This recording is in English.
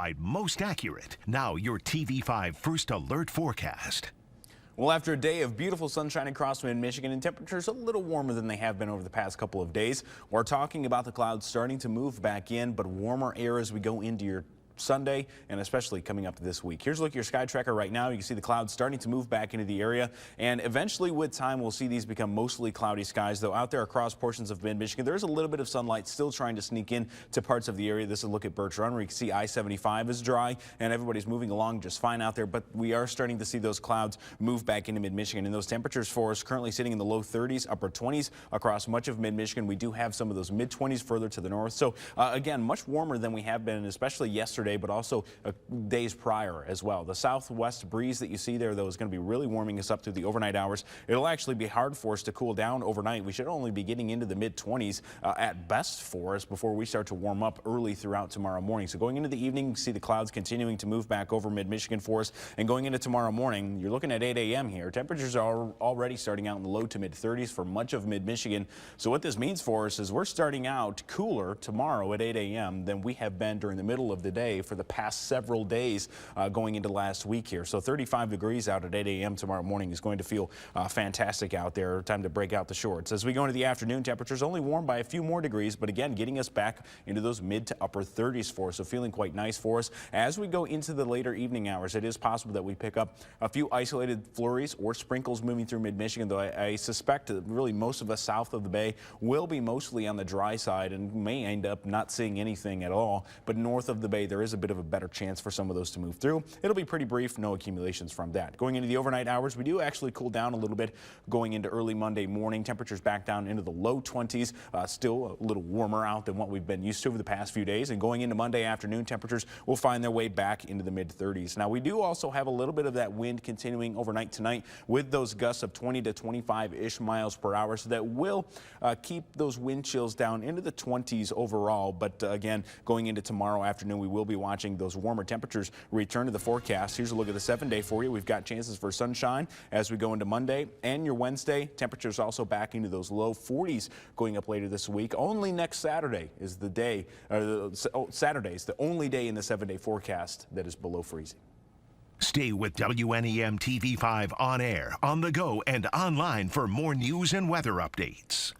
certified most accurate. Now your TV5 First Alert forecast. Well, after a day of beautiful sunshine across mid-Michigan and temperatures a little warmer than they have been over the past couple of days, we're talking about the clouds starting to move back in, but warmer air as we go into your Sunday and especially coming up this week. Here's a look at your sky tracker right now. You can see the clouds starting to move back into the area, and eventually with time we'll see these become mostly cloudy skies, though out there across portions of mid-Michigan there's a little bit of sunlight still trying to sneak in to parts of the area. This is a look at Birch Run where you can see I-75 is dry and everybody's moving along just fine out there, but we are starting to see those clouds move back into mid-Michigan, and those temperatures for us currently sitting in the low 30s, upper 20s across much of mid-Michigan. We do have some of those mid-20s further to the north, so again much warmer than we have been, especially yesterday, but also days prior as well. The southwest breeze that you see there, though, is going to be really warming us up through the overnight hours. It'll actually be hard for us to cool down overnight. We should only be getting into the mid-20s at best for us before we start to warm up early throughout tomorrow morning. So going into the evening, you see the clouds continuing to move back over mid-Michigan for us, and going into tomorrow morning, you're looking at 8 a.m. here. Temperatures are already starting out in the low to mid-30s for much of mid-Michigan. So what this means for us is we're starting out cooler tomorrow at 8 a.m. than we have been during the middle of the day for the past several days going into last week here. So 35 degrees out at 8 a.m. tomorrow morning is going to feel fantastic out there. Time to break out the shorts. As we go into the afternoon, temperatures only warm by a few more degrees, but again getting us back into those mid to upper 30s for us, so feeling quite nice for us. As we go into the later evening hours, it is possible that we pick up a few isolated flurries or sprinkles moving through mid-Michigan, though I suspect that really most of us south of the bay will be mostly on the dry side and may end up not seeing anything at all, but north of the bay there is a bit of a better chance for some of those to move through. It'll be pretty brief, no accumulations from that. Going into the overnight hours, we do actually cool down a little bit going into early Monday morning. Temperatures back down into the low 20s, still a little warmer out than what we've been used to over the past few days. And going into Monday afternoon, temperatures will find their way back into the mid-30s. Now, we do also have a little bit of that wind continuing overnight tonight with those gusts of 20 to 25-ish miles per hour, so that will keep those wind chills down into the 20s overall. But again, going into tomorrow afternoon, we will be watching those warmer temperatures return to the forecast. Here's a look at the 7-day for you. We've got chances for sunshine as we go into Monday and your Wednesday. Temperatures also back into those low 40s going up later this week. Only next Saturday is the day, Saturday is the only day in the 7-day forecast that is below freezing. Stay with WNEM TV5 on air, on the go, and online for more news and weather updates.